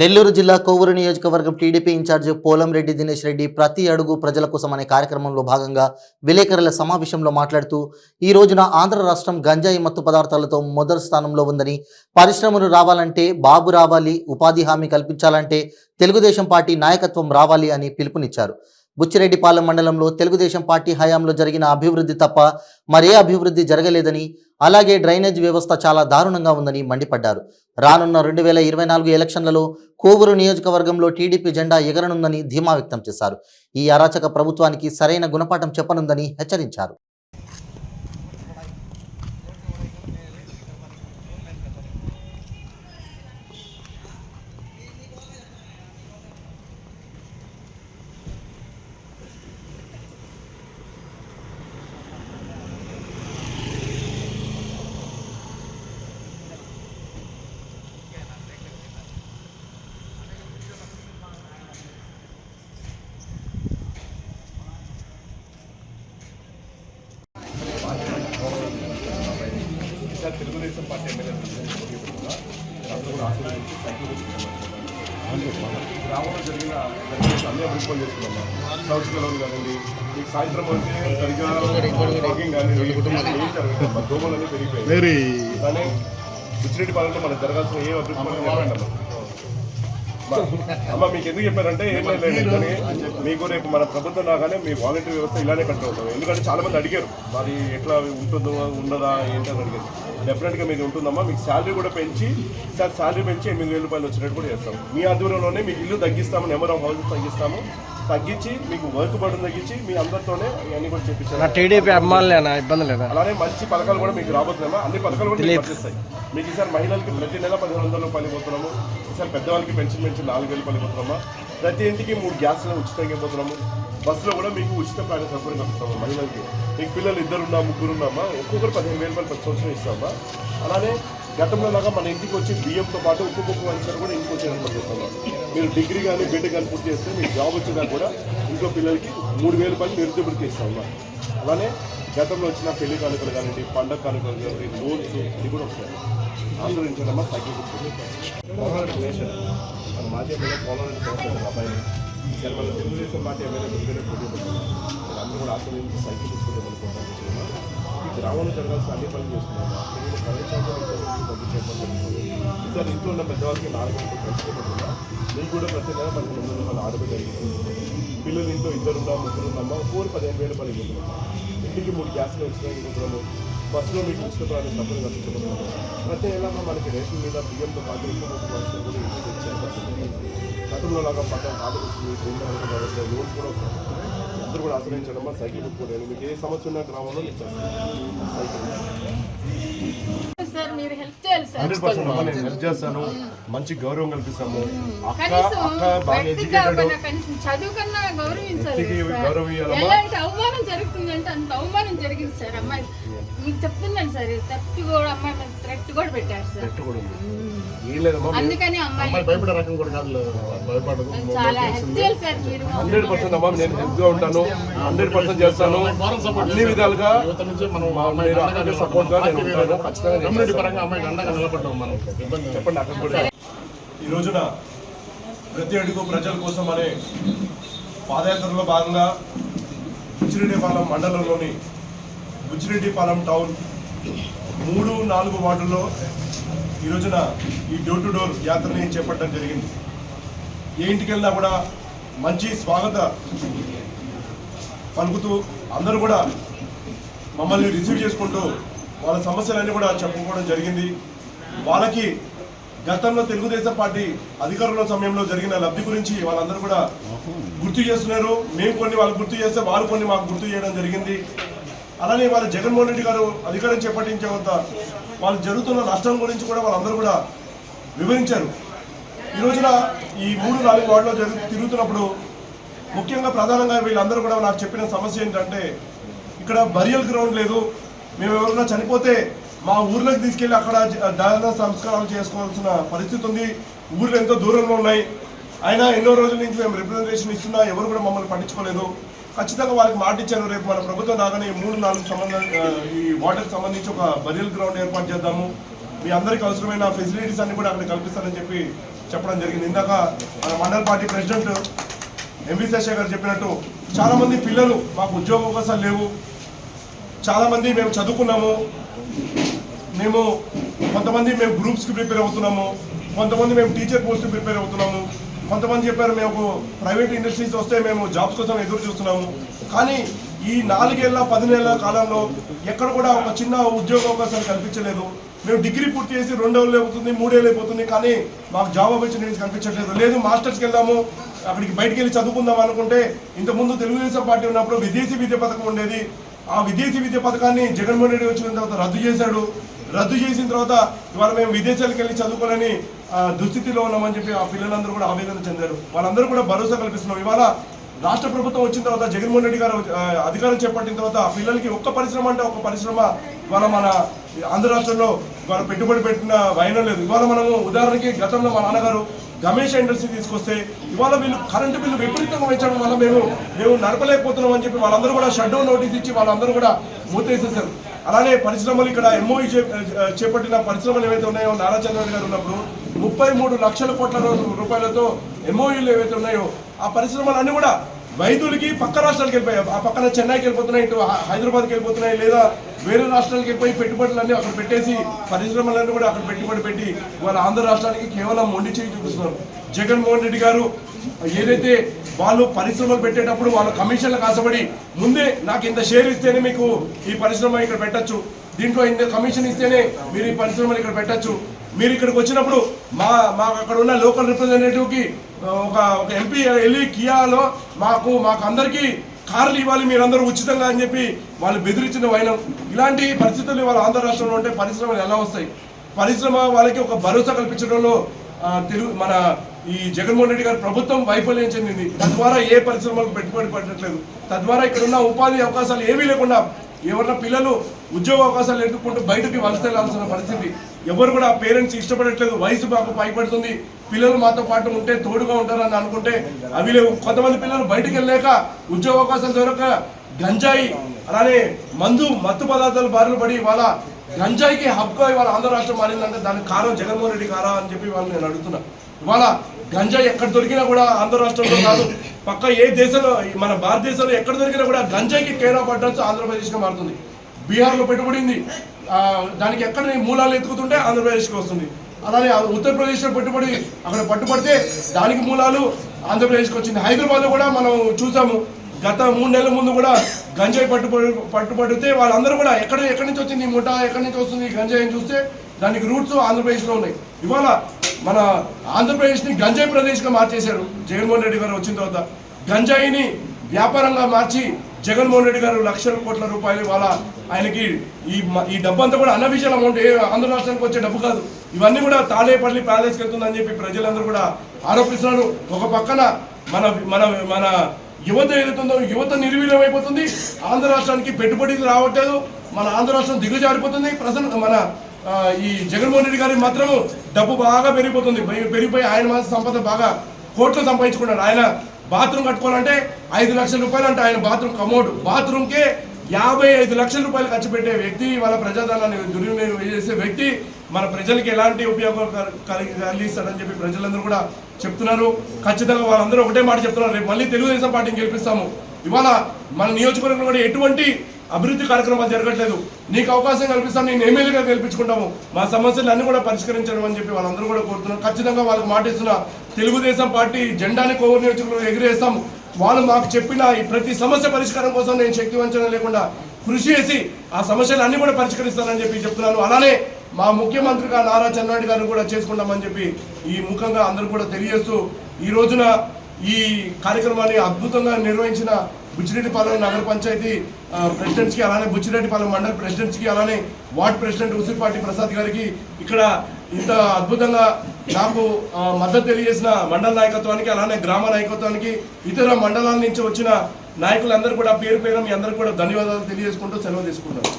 నెల్లూరు జిల్లా కోవూరు నియోజకవర్గం TDP incharge Polamreddy Dinesh Reddy ప్రతి అడుగు ప్రజల కోసం అనే కార్యక్రమంలో భాగంగా విలేకరుల సమావేశంలో మాట్లాడుతూ ఈ రోజున ఆంధ్ర రాష్ట్రం గంజాయి మత్తు పదార్థాలతో మొదటి స్థానంలో ఉందని, పరిశ్రమలు రావాలంటే బాబు రావాలి, ఉపాధి హామీ కల్పించాలంటే తెలుగుదేశం పార్టీ నాయకత్వం రావాలి అని పిలుపునిచ్చారు. బుచ్చిరెడ్డిపాలెం మండలంలో తెలుగుదేశం పార్టీ హయాంలో జరిగిన అభివృద్ధి తప్ప మరే అభివృద్ధి జరగలేదని, అలాగే డ్రైనేజ్ వ్యవస్థ చాలా దారుణంగా ఉందని మండిపడ్డారు. రానున్న 2024 ఎలక్షన్లలో కోవూరు నియోజకవర్గంలో టీడీపీ జెండా ఎగరనుందని ధీమా వ్యక్తం చేశారు. ఈ అరాచక ప్రభుత్వానికి సరైన గుణపాఠం చెప్పనుందని హెచ్చరించారు. తెలుగుదేశం పార్టీ ఎమ్మెల్యే అందరూ కూడా ఆశీర్వదించి సైకిల్ గ్రామంలో జరిగిన అన్నీ అభివృద్ధి చేసుకున్నాం. సౌత్ లోన్ కానివ్వండి, మీకు సాయంత్రం వచ్చి సరిగ్గా వాకింగ్ కానీ దోమలన్నీ పెరిగిపోయాయి. కానీ బుచ్చిరెడ్డిపాలెంలో మనకు జరగాల్సిన ఏ అభివృద్ధి చెప్పండి అమ్మ. మీకు ఎందుకు చెప్పారంటే ఏం లేదు, కానీ మీకు రేపు మన ప్రభుత్వం రాగానే మీ వాలంటీర్ వ్యవస్థ ఇలానే కంట్రోల్ అవుతుంది. ఎందుకంటే చాలా మంది అడిగారు మరి ఎట్లా ఉంటుందో ఉండదా ఏంటని అడిగారు. డెఫినెట్గా మీది ఉంటుందమ్మా. మీకు శాలరీ కూడా పెంచి శాలరీ పెంచి 8,000 రూపాయలు వచ్చినట్టు కూడా చేస్తాం. మీ ఆధ్వర్యంలోనే మీకు ఇల్లు తగ్గిస్తాము, నెంబర్ ఆఫ్ హౌసెస్ తగ్గించి మీకు వర్క్ బటన్ తగ్గించి మీ అందరితోనే అన్ని కూడా చెప్పించారు. టీడీపీ అమ్మాయిలేనా ఇబ్బంది లేదా? అలానే మంచి పథకాలు కూడా మీకు రాబోతున్నామా. అన్ని పథకాలు కూడా మీకు వచ్చేస్తాయి. మీకు ఈసారి మహిళలకి ప్రతి నెల 1,500 రూపాయలు పోతున్నాము. ఈసారి పెద్దవాళ్ళకి పెన్షన్ 4,000 రూపాయలు పోతున్నామా. ప్రతి ఇంటికి 3 గ్యాస్లను ఉచితంగా పోతున్నాము. బస్సులో కూడా మీకు ఉచిత ప్రయాణ సౌకర్యం కల్పిస్తాము. మహిళలకి మీకు పిల్లలు 2 ముగ్గురు ఉన్నామా, ఒక్కొక్కరు 15,000 రూపాయలు ప్రతి సంవత్సరం ఇస్తామా. అలానే గతంలో లాగా మన ఇంటికి వచ్చి బియ్యంతో పాటు ఒక్కొక్క వంచారు కూడా ఇంటికి వచ్చేటట్టు చేస్తున్నాం. మీరు డిగ్రీ కానీ బీటెక్ కానీ పూర్తి చేస్తే మీకు జాబ్ వచ్చినా కూడా ఇంట్లో పిల్లలకి 3,000 రూపాయలు నిరుద్యోగులకి ఇస్తామా. అలానే గతంలో వచ్చిన పెళ్లి కానుకలు కానివ్వండి, పండగ కానుకలు కానీ, లోన్స్ ఇది కూడా వస్తాయి. ఆందోళించడమ్మా సైకిల్ మన మాజీ ఎమ్మెల్యే పోలంరెడ్డి అబ్బాయిని ఈసారి మన తెలుగుదేశం పార్టీ ఎమ్మెల్యే పోటీ పడుతున్నాం. అందరూ కూడా ఆశ్రయించి సైకిల్ తీసుకుంటాం అనుకుంటాం. ఈ గ్రామంలో జరగాల్సిన అన్ని పనులు చేస్తున్నాము. ఈసారి ఇంట్లో ఉన్న పెద్దవాళ్ళకి 4 గంటలు పెంచుకోకుండా మీకు కూడా ప్రతి నెల 1,200 రూపాయలు ఆడబడి పిల్లలు ఇంట్లో 2 ముగ్గురు ఉన్నామా, ఒక్కొక్కరు 15,000 రూపాయలు ఇవ్వతున్నాము. ఇంటికి 3 గ్యాస్లు వచ్చినాయి ఇవ్వతున్నాము. బస్సులో మీకు ఉచిత ప్రయాణం డబ్బులు కల్పించబడుతున్నాము. ప్రతి నెల మనకి రేషన్ మీద బియ్యంతో పాటు ఇంకొక కూడా ఇంటికి వచ్చే గతంలో లాగా పక్కన కాదు వస్తుంది. లోన్స్ కూడా వస్తుంది. అందరూ కూడా ఆశ్రయించడం సైకిల్ బుక్ మీకు ఏ సమస్య ఉన్న గ్రామంలో నేను సైకిల్ 100% నేను హెల్ప్ చేస్తాను. మంచి గౌరవం కల్పిస్తాము. అవమానం జరుగుతుందంటే అంత అవమానం జరిగింది సార్. అమ్మాయి మీకు చెప్తున్నాను సార్, అమ్మాయి థ్రెట్ కూడా పెట్టారు సార్. అందుకని అమ్మాయి భయపడే రకం కూడా కాదు, చాలా హెల్ప్ చేయాలి సార్. మీరు 100% అమ్మా నేను హెల్ప్ గా ఉంటాను, 100% చేస్తాను. అన్ని విధాలుగా సపోర్ట్ గా నేను ఉంటాను. చెప్పండి అక్కడ కూడా. ఈ రోజున ప్రతి అడుగు ప్రజల కోసం అనే పాదయాత్రలో భాగంగా బుచ్చిరెడ్డిపాలెం మండలంలోని బుచ్చిరెడ్డిపాలెం టౌన్ 3-4 వార్డుల్లో ఈ రోజున ఈ డోర్ టు డోర్ యాత్రని చేపట్టడం జరిగింది. ఏ ఇంటికి వెళ్ళినా కూడా మంచి స్వాగత పలుకుతూ అందరూ కూడా మమ్మల్ని రిసీవ్ చేసుకుంటూ వాళ్ళ సమస్యలన్నీ కూడా చెప్పుకోవడం జరిగింది. వాళ్ళకి గతంలో తెలుగుదేశం పార్టీ అధికారంలో సమయంలో జరిగిన లబ్ధి గురించి వాళ్ళందరూ కూడా గుర్తు చేస్తున్నారు. మేము కొన్ని వాళ్ళు గుర్తు చేస్తే వాళ్ళు కొన్ని మాకు గుర్తు చేయడం జరిగింది. అలానే వాళ్ళ జగన్మోహన్ రెడ్డి గారు అధికారం చేపట్టించే వద్ద వాళ్ళు జరుగుతున్న నష్టం గురించి కూడా వాళ్ళందరూ కూడా వివరించారు. ఈ రోజున ఈ 3-4 వార్డులో తిరుగుతున్నప్పుడు ముఖ్యంగా ప్రధానంగా వీళ్ళందరూ కూడా నాకు చెప్పిన సమస్య ఏంటంటే ఇక్కడ బరియల్ గ్రౌండ్ లేదు. మేము ఎవరైనా చనిపోతే మా ఊర్లోకి తీసుకెళ్ళి అక్కడ దహన సంస్కారాలు చేసుకోవాల్సిన పరిస్థితి ఉంది. ఊర్లు ఎంతో దూరంలో ఉన్నాయి. అయినా ఎన్నో రోజుల నుంచి మేము రిప్రజెంటేషన్ ఇస్తున్నా ఎవరు కూడా మమ్మల్ని పట్టించుకోలేదు. ఖచ్చితంగా వాళ్ళకి మాట ఇచ్చాను, రేపు మన ప్రభుత్వం రాగానే ఈ 3-4 ఈ వాటర్కి సంబంధించి ఒక బరియల్ గ్రౌండ్ ఏర్పాటు చేద్దాము, మీ అందరికీ అవసరమైన ఫెసిలిటీస్ అన్ని కూడా అక్కడ కల్పిస్తానని చెప్పి చెప్పడం జరిగింది. ఇందాక మన మండల పార్టీ ప్రెసిడెంట్ ఎంవి శేషయ్య గారు చెప్పినట్టు చాలామంది పిల్లలు మాకు ఉద్యోగ అవకాశాలు లేవు, చాలామంది మేము చదువుకున్నాము, కొంతమంది మేము గ్రూప్స్కి ప్రిపేర్ అవుతున్నాము, కొంతమంది మేము టీచర్ పోస్ట్కి ప్రిపేర్ అవుతున్నాము, కొంతమంది చెప్పారు మేము ప్రైవేట్ ఇండస్ట్రీస్ వస్తే మేము జాబ్స్ కోసం ఎదురు చూస్తున్నాము. కానీ ఈ 4 ఏళ్ళ 10 నెలల కాలంలో ఎక్కడ కూడా ఒక చిన్న ఉద్యోగ అవకాశాలు కల్పించలేదు. మేము డిగ్రీ పూర్తి చేసి 2 ఏళ్ళు అయిపోతుంది, 3 ఏళ్ళు అయిపోతుంది, కానీ మాకు జాబ్ ఆపర్చునిటీస్ కనిపించట్లేదు. లేదు మాస్టర్స్కి వెళ్దాము, అక్కడికి బయటికి వెళ్ళి చదువుకుందాం అనుకుంటే ఇంతకుముందు తెలుగుదేశం పార్టీ ఉన్నప్పుడు విదేశీ విద్య పథకం ఉండేది. ఆ విదేశీ విద్య పథకాన్ని జగన్మోహన్ రెడ్డి వచ్చిన తర్వాత రద్దు చేశాడు. రద్దు చేసిన తర్వాత ఇవాళ మేము విదేశాలకు వెళ్ళి చదువుకోవాలని దుస్థితిలో ఉన్నామని చెప్పి ఆ పిల్లలందరూ కూడా ఆవేదన చెందారు. వాళ్ళందరూ కూడా భరోసా కల్పిస్తున్నాం. ఇవాళ రాష్ట్ర ప్రభుత్వం వచ్చిన తర్వాత జగన్మోహన్ రెడ్డి గారు అధికారం చేపట్టిన తర్వాత పిల్లలకి ఒక్క పరిశ్రమ అంటే ఒక్క పరిశ్రమ ఇవాళ మన ఆంధ్ర రాష్ట్రంలో ఇవాళ పెట్టుబడి పెట్టిన వైనం లేదు. ఇవాళ మనము ఉదాహరణకి గతంలో మా నాన్నగారు గమేష్ ఇండస్ట్రీ తీసుకొస్తే ఇవాళ వీళ్ళు కరెంటు బిల్లు విపరీతంగా పెంచడం వల్ల మేము నడపలేకపోతున్నాం అని చెప్పి వాళ్ళందరూ కూడా షట్ డౌన్ నోటీస్ ఇచ్చి వాళ్ళందరూ కూడా మూతేసేసారు. అలానే పరిశ్రమలు ఇక్కడ ఎంఓఈ చేపట్టిన పరిశ్రమలు ఏవైతే ఉన్నాయో నారా చంద్రబాబు గారు ఉన్నప్పుడు 33 లక్షల కోట్ల రూపాయలతో ఎంఓఈలు ఏవైతే ఉన్నాయో ఆ పరిశ్రమలన్నీ కూడా వైద్యులకి పక్క రాష్ట్రాలకు వెళ్ళిపోయాయి. ఆ పక్కన చెన్నైకి వెళ్ళిపోతున్నాయి, ఇటు హైదరాబాద్కి వెళ్ళిపోతున్నాయి, లేదా వేరే రాష్ట్రాలకు వెళ్ళిపోయి పెట్టుబడులన్నీ అక్కడ పెట్టేసి పరిశ్రమలన్నీ కూడా అక్కడ పెట్టుబడి పెట్టి వాళ్ళ ఆంధ్ర రాష్ట్రానికి కేవలం మొండి చేయి చూపిస్తున్నారు. జగన్మోహన్ రెడ్డి గారు ఏదైతే వాళ్ళు పరిశ్రమలు పెట్టేటప్పుడు వాళ్ళ కమిషన్లకు ఆశపడి ముందే నాకు ఇంత షేర్ ఇస్తేనే మీకు ఈ పరిశ్రమ ఇక్కడ పెట్టచ్చు, దీంట్లో ఇంత కమిషన్ ఇస్తేనే మీరు ఈ పరిశ్రమలు ఇక్కడ పెట్టచ్చు, మీరు ఇక్కడికి వచ్చినప్పుడు మాకు అక్కడ ఉన్న లోకల్ రిప్రజెంటేటివ్కి ఒక ఎంపీ వెళ్ళి కియాలో మాకు అందరికీ కార్లు ఇవ్వాలి మీరందరూ ఉచితంగా అని చెప్పి వాళ్ళు బెదిరించిన వైనం. ఇలాంటి పరిస్థితులు వాళ్ళ ఆంధ్ర రాష్ట్రంలో ఉంటే పరిశ్రమలు ఎలా వస్తాయి? పరిశ్రమ వాళ్ళకి ఒక భరోసా కల్పించడంలో మన ఈ జగన్మోహన్ రెడ్డి గారి ప్రభుత్వం వైఫల్యం చెందింది. తద్వారా ఏ పరిశ్రమలకు పెట్టుబడి పెట్టట్లేదు. తద్వారా ఇక్కడ ఉన్న ఉపాధి అవకాశాలు ఏమీ లేకుండా ఎవరైనా పిల్లలు ఉద్యోగ అవకాశాలు ఎదుర్కొంటూ బయటకి వలస వెళ్లాల్సిన పరిస్థితి. ఎవరు కూడా పేరెంట్స్ ఇష్టపడట్లేదు. వయసు మాకు పైపడుతుంది, పిల్లలు మాతో పాటు ఉంటే తోడుగా ఉంటారని అనుకుంటే అవి లేవు. కొంతమంది పిల్లలు బయటకు వెళ్ళలేక ఉద్యోగ అవకాశాలు దొరక గంజాయి అలానే మత్తు పదార్థాలు బారిన పడి ఇవాళ గంజాయికి హబ్గా ఇవాళ ఆంధ్ర రాష్ట్రం మారిందంటే దానికి కారణం జగన్మోహన్ రెడ్డి కారా అని చెప్పి వాళ్ళు నేను అడుగుతున్నా. ఇవాళ గంజాయి ఎక్కడ దొరికినా కూడా ఆంధ్ర రాష్ట్రంలో కాదు, పక్క ఏ దేశంలో మన భారతదేశంలో ఎక్కడ దొరికినా కూడా గంజాయికి కేర్ ఆఫ్ అడ్రస్ ఆంధ్రప్రదేశ్గా మారుతుంది. బీహార్లో పెట్టుబడింది, దానికి ఎక్కడ మూలాలు ఎత్తుకుతుంటే ఆంధ్రప్రదేశ్కి వస్తుంది. అలానే ఉత్తరప్రదేశ్లో పెట్టుబడి అక్కడ పట్టుబడితే దానికి మూలాలు ఆంధ్రప్రదేశ్కి వచ్చింది. హైదరాబాద్లో కూడా మనం చూసాము, గత 3 నెలల ముందు కూడా గంజాయి పట్టుబడితే వాళ్ళందరూ కూడా ఎక్కడి నుంచి వచ్చింది ఈ ముఠా, ఎక్కడి నుంచి వస్తుంది ఈ గంజాయి అని చూస్తే దానికి రూట్స్ ఆంధ్రప్రదేశ్లో ఉన్నాయి. ఇవాళ మన ఆంధ్రప్రదేశ్ని గంజాయి ప్రదేశ్గా మార్చేశారు జగన్మోహన్ రెడ్డి గారు వచ్చిన తర్వాత. గంజాయిని వ్యాపారంగా మార్చి జగన్మోహన్ రెడ్డి గారు లక్షల కోట్ల రూపాయలు ఇవాళ ఆయనకి ఈ డబ్బు అంతా కూడా అన్అఫీషియల్ అమౌంట్, ఆంధ్ర రాష్ట్రానికి వచ్చే డబ్బు కాదు, ఇవన్నీ కూడా తాడేపల్లి ప్యాలెస్కి వెళ్తుందని చెప్పి ప్రజలందరూ కూడా ఆరోపిస్తున్నారు. ఒక పక్కన మన యువత ఏదైతుందో యువత నిర్వీర్యం అయిపోతుంది, ఆంధ్ర రాష్ట్రానికి పెట్టుబడి రావట్లేదు, మన ఆంధ్ర రాష్ట్రం దిగజారిపోతుంది. మన ఈ జగన్మోహన్ రెడ్డి గారి మాత్రం డబ్బు బాగా పెరిగిపోయి ఆయన మాత్రం సంపద బాగా కోట్లు సంపాదించుకున్నాడు. ఆయన బాత్రూమ్ కట్టుకోవాలంటే 5 లక్షల రూపాయలు అంటే ఆయన బాత్రూమ్ కమోడ్, బాత్రూమ్కే 55 లక్షల రూపాయలు ఖర్చు పెట్టే వ్యక్తి, వాళ్ళ ప్రజాధనాన్ని దుర్వినియోగం చేసే వ్యక్తి మన ప్రజలకి ఎలాంటి ఉపయోగం కలిగిస్తాడని చెప్పి ప్రజలందరూ కూడా చెప్తున్నారు. ఖచ్చితంగా వాళ్ళందరూ ఒకటే మాట చెప్తున్నారు, రేపు మళ్ళీ తెలుగుదేశం పార్టీని గెలిపిస్తాము. ఇవాళ మన నియోజకవర్గంలో కూడా ఎటువంటి అభివృద్ధి కార్యక్రమాలు జరగట్లేదు, నీకు అవకాశం కల్పిస్తాను, నేను ఎమ్మెల్యేగా గెలిపించుకుంటాము, మా సమస్యలు అన్ని కూడా పరిష్కరించడం అని చెప్పి వాళ్ళందరూ కూడా కోరుతున్నారు. ఖచ్చితంగా వాళ్ళకి మాట ఇస్తున్నా, తెలుగుదేశం పార్టీ జెండాని కోవూరు నియోజకవర్గంలో ఎగిరేస్తాం. వాళ్ళు మాకు చెప్పిన ఈ ప్రతి సమస్య పరిష్కారం కోసం నేను శక్తి వంచన లేకుండా కృషి చేసి ఆ సమస్యలు అన్ని కూడా పరిష్కరిస్తానని చెప్పి చెప్తున్నాను. అలానే మా ముఖ్యమంత్రిగా నారా చంద్రబాబు గారిని కూడా చేసుకుంటామని చెప్పి ఈ ముఖంగా అందరూ కూడా తెలియజేస్తూ ఈ రోజున ఈ కార్యక్రమాన్ని అద్భుతంగా నిర్వహించిన బుచ్చిరెడ్డిపాలెం నగర పంచాయతీ ప్రెసిడెంట్స్కి, అలానే బుచ్చిరెడ్డిపాలెం మండల ప్రెసిడెంట్స్కి, అలానే వార్డ్ ప్రెసిడెంట్ ఉసిరిపాటి ప్రసాద్ గారికి, ఇక్కడ ఇంత అద్భుతంగా నాకు మద్దతు తెలియజేసిన మండల నాయకత్వానికి, అలానే గ్రామ నాయకత్వానికి, ఇతర మండలాల నుంచి వచ్చిన నాయకులందరూ కూడా పేరు మీ అందరికీ కూడా ధన్యవాదాలు తెలియజేసుకుంటూ సెలవు తీసుకుంటాను.